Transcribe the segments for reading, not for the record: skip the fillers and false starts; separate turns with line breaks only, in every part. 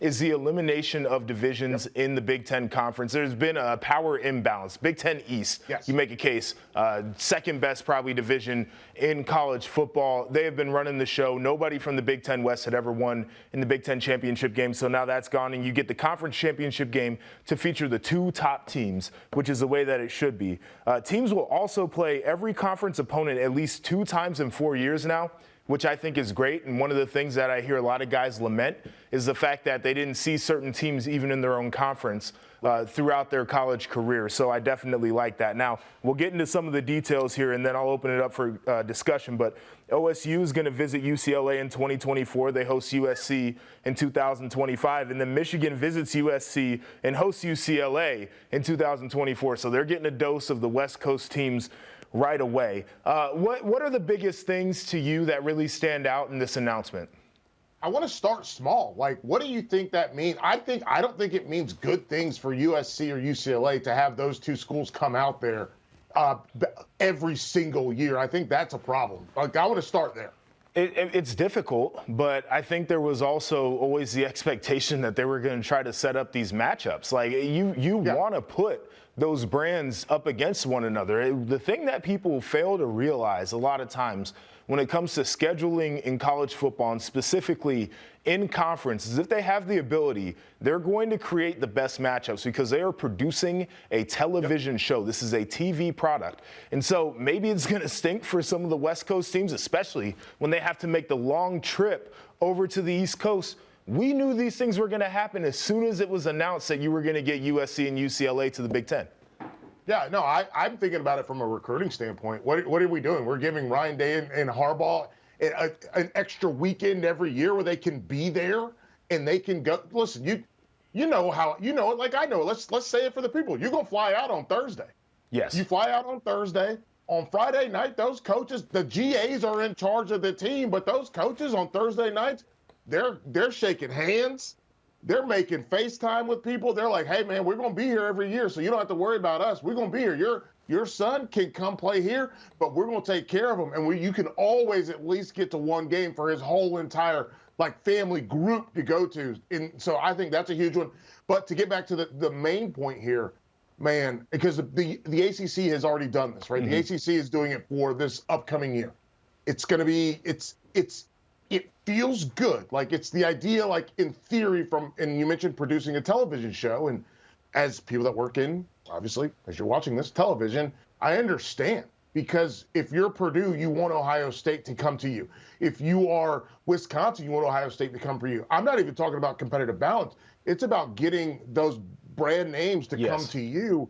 is the elimination of divisions in the Big Ten Conference. There's been a power imbalance. Big Ten East, you make a case, second best probably division in college football. They have been running the show. Nobody from the Big Ten West had ever won in the Big Ten championship game, so now that's gone, and you get the conference championship game to feature the two top teams, which is the way that it should be. Teams will also play every conference opponent at least 2 times in 4 years now, which I think is great. And one of the things that I hear a lot of guys lament is the fact that they didn't see certain teams even in their own conference throughout their college career. So I definitely like that. Now, we'll get into some of the details here, and then I'll open it up for discussion. But OSU is going to visit UCLA in 2024. They host USC in 2025. And then Michigan visits USC and hosts UCLA in 2024. So they're getting a dose of the West Coast teams right away. What are the biggest things to you that really stand out in this announcement?
I want to start small. Like, what do you think that means? I don't think it means good things for USC or UCLA to have those two schools come out there every single year. I think that's a problem. Like, I want to start there.
It's difficult, but I think there was also always the expectation that they were going to try to set up these matchups. Like, you want to put those brands up against one another. The thing that people fail to realize a lot of times when it comes to scheduling in college football, and specifically in conference, is if they have the ability, they're going to create the best matchups because they are producing a television show. This is a TV product. And so maybe it's going to stink for some of the West Coast teams, especially when they have to make the long trip over to the East Coast. We knew these things were going to happen as soon as it was announced that you were going to get USC and UCLA to the Big Ten.
Yeah, no, I'm thinking about it from a recruiting standpoint. What are we doing? We're giving Ryan Day and Harbaugh an extra weekend every year where they can be there and they can go. Listen, you know it like I know it. Let's say it for the people. You're going to fly out on Thursday.
Yes.
You fly out on Thursday. On Friday night, those coaches, the GAs are in charge of the team, but those coaches on Thursday nights, they're shaking hands. They're making FaceTime with people. They're like, hey, man, we're going to be here every year, so you don't have to worry about us. We're going to be here. Your son can come play here, but we're going to take care of him. And you can always at least get to one game for his whole entire, family group to go to. And so I think that's a huge one. But to get back to the main point here, man, because the ACC has already done this, right? Mm-hmm. The ACC is doing it for this upcoming year. It's going to be it feels good. Like, it's the idea, like, in theory and you mentioned producing a television show. And as people that work in, obviously, as you're watching this television, I understand. Because if you're Purdue, you want Ohio State to come to you. If you are Wisconsin, you want Ohio State to come for you. I'm not even talking about competitive balance. It's about getting those brand names to come to you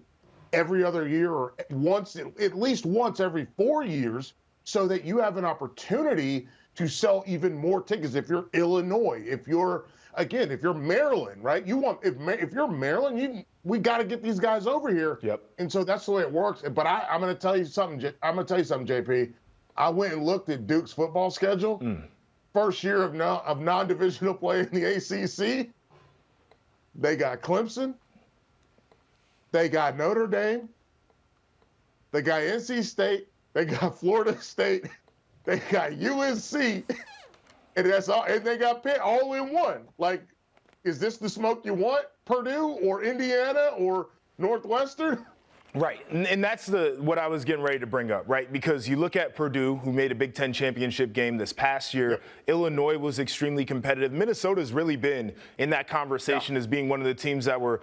every other year or at least once every 4 years so that you have an opportunity to sell even more tickets. If you're Illinois, if you're Maryland, right? If you're Maryland, we got to get these guys over here.
Yep. And
so that's the way it works. But I'm going to tell you something. JP. I went and looked at Duke's football schedule. First year of non-divisional play in the ACC. They got Clemson. They got Notre Dame. They got NC State. They got Florida State. They got USC, and that's all. And they got Pitt all in one. Like, is this the smoke you want? Purdue or Indiana or Northwestern?
Right, and that's what I was getting ready to bring up, right? Because you look at Purdue, who made a Big Ten championship game this past year. Yep. Illinois was extremely competitive. Minnesota's really been in that conversation as being one of the teams that were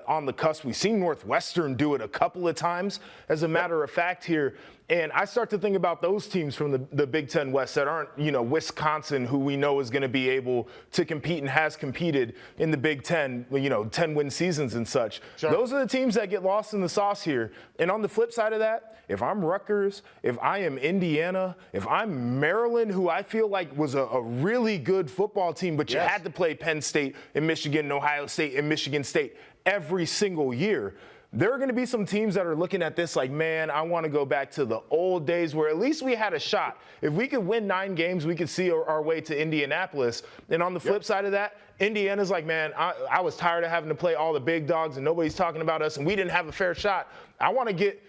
on the cusp. We've seen Northwestern do it a couple of times, as a matter of fact here. And I start to think about those teams from the Big Ten West that aren't, Wisconsin, who we know is going to be able to compete and has competed in the Big Ten, 10-win seasons and such. Sure. Those are the teams that get lost in the sauce here. And on the flip side of that, if I'm Rutgers, if I am Indiana, if I'm Maryland, who I feel like was a really good football team, but you had to play Penn State and Michigan and Ohio State and Michigan State every single year, there are going to be some teams that are looking at this like, man, I want to go back to the old days where at least we had a shot. If we could win 9 games, we could see our way to Indianapolis. And on the flip side of that, Indiana's like, man, I was tired of having to play all the big dogs and nobody's talking about us and we didn't have a fair shot. I want to get,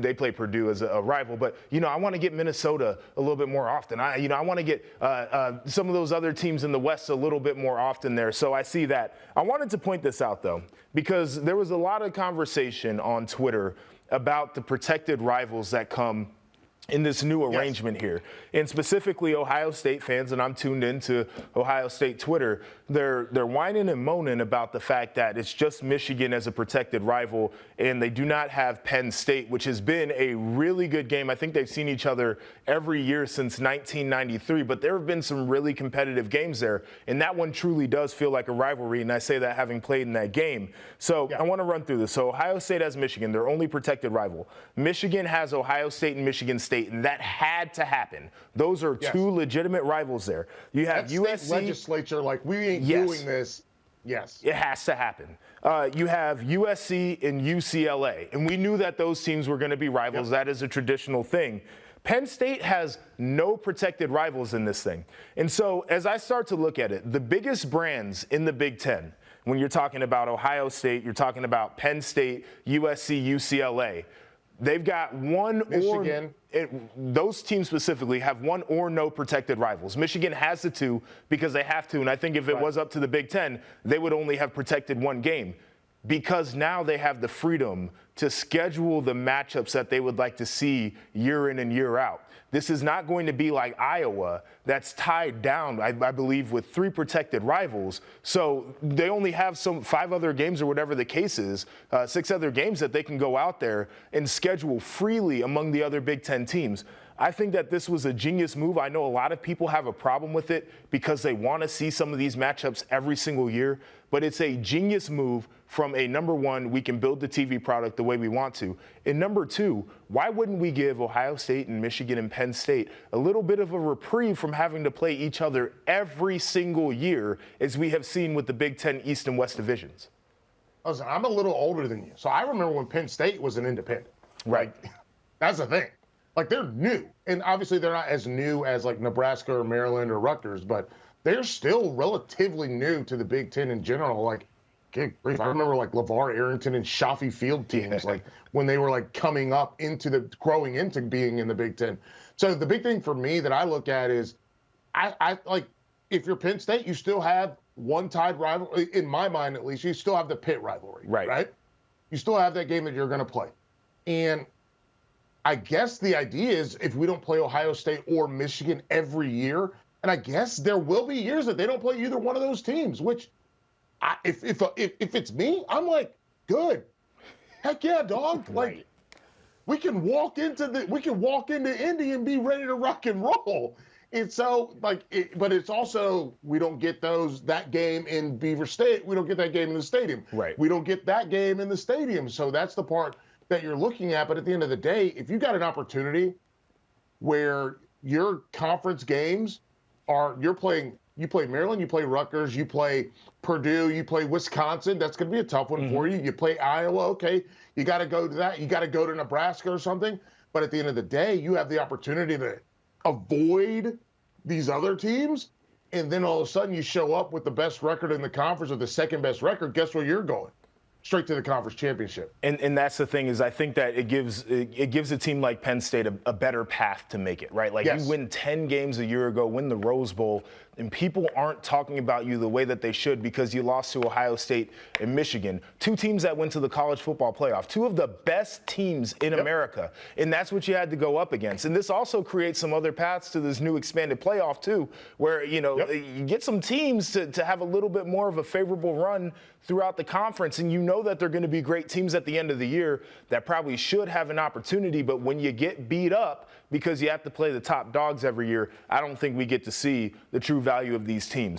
they play Purdue as a rival, but, I want to get Minnesota a little bit more often. I want to get some of those other teams in the West a little bit more often there. So I see that. I wanted to point this out, though, because there was a lot of conversation on Twitter about the protected rivals that come in this new arrangement here. And specifically Ohio State fans, and I'm tuned into Ohio State Twitter, they're whining and moaning about the fact that it's just Michigan as a protected rival, and they do not have Penn State, which has been a really good game. I think they've seen each other every year since 1993, but there have been some really competitive games there, and that one truly does feel like a rivalry, and I say that having played in that game. So I want to run through this. So Ohio State has Michigan, their only protected rival. Michigan has Ohio State and Michigan State, and that had to happen. Those are two legitimate rivals there. You have USC
state legislature, like, we ain't doing this. Yes.
It has to happen. You have USC and UCLA, and we knew that those teams were going to be rivals. That is a traditional thing. Penn State has no protected rivals in this thing. And so as I start to look at it, the biggest brands in the Big Ten, when you're talking about Ohio State, you're talking about Penn State, USC, UCLA, they've got one
Michigan.
Those teams specifically have one or no protected rivals. Michigan has the two because they have to, and I think if it was up to the Big Ten, they would only have protected one game because now they have the freedom to schedule the matchups that they would like to see year in and year out. This is not going to be like Iowa that's tied down, I believe, with 3 protected rivals. So they only have 5 other games or whatever the case is, 6 other games that they can go out there and schedule freely among the other Big Ten teams. I think that this was a genius move. I know a lot of people have a problem with it because they want to see some of these matchups every single year, but it's a genius move from a number one, we can build the TV product the way we want to. And number 2, why wouldn't we give Ohio State and Michigan and Penn State a little bit of a reprieve from having to play each other every single year as we have seen with the Big Ten East and West divisions?
Listen, I'm a little older than you, so I remember when Penn State was an independent.
Right.
That's the thing. Like, they're new. And obviously they're not as new as, like, Nebraska or Maryland or Rutgers, but they're still relatively new to the Big Ten in general. Like, good grief. I remember, like, LeVar Arrington and Shafi Field teams, like, when they were, like, growing into being in the Big Ten. So the big thing for me that I look at is, I like, if you're Penn State, you still have one tied rival. In my mind, at least, you still have the Pitt rivalry. Right? You still have that game that you're going to play. And I guess the idea is if we don't play Ohio State or Michigan every year, and I guess there will be years that they don't play either one of those teams, which if it's me, I'm like, good. Heck yeah, dog. Like, we can walk into Indy and be ready to rock and roll. And so, like, but it's also, we don't get that game in Beaver State. We don't get that game in the stadium.
Right.
We don't get that game in the stadium. So that's the part that you're looking at. But at the end of the day, if you got an opportunity where your conference games you play Maryland, you play Rutgers, you play Purdue, you play Wisconsin, that's going to be a tough one for you. You play Iowa, okay, you got to go to that. You got to go to Nebraska or something. But at the end of the day, you have the opportunity to avoid these other teams, and then all of a sudden you show up with the best record in the conference or the second best record. Guess where you're going? Straight to the conference championship.
And that's the thing, is I think that it gives a team like Penn State a better path to make it, right? Like, you win 10 games a year ago, win the Rose Bowl, and people aren't talking about you the way that they should because you lost to Ohio State and Michigan, 2 teams that went to the college football playoff, 2 of the best teams in America, and that's what you had to go up against. And this also creates some other paths to this new expanded playoff too, where you get some teams to have a little bit more of a favorable run throughout the conference, and you know that they're going to be great teams at the end of the year that probably should have an opportunity, but when you get beat up because you have to play the top dogs every year, I don't think we get to see the true value of these teams.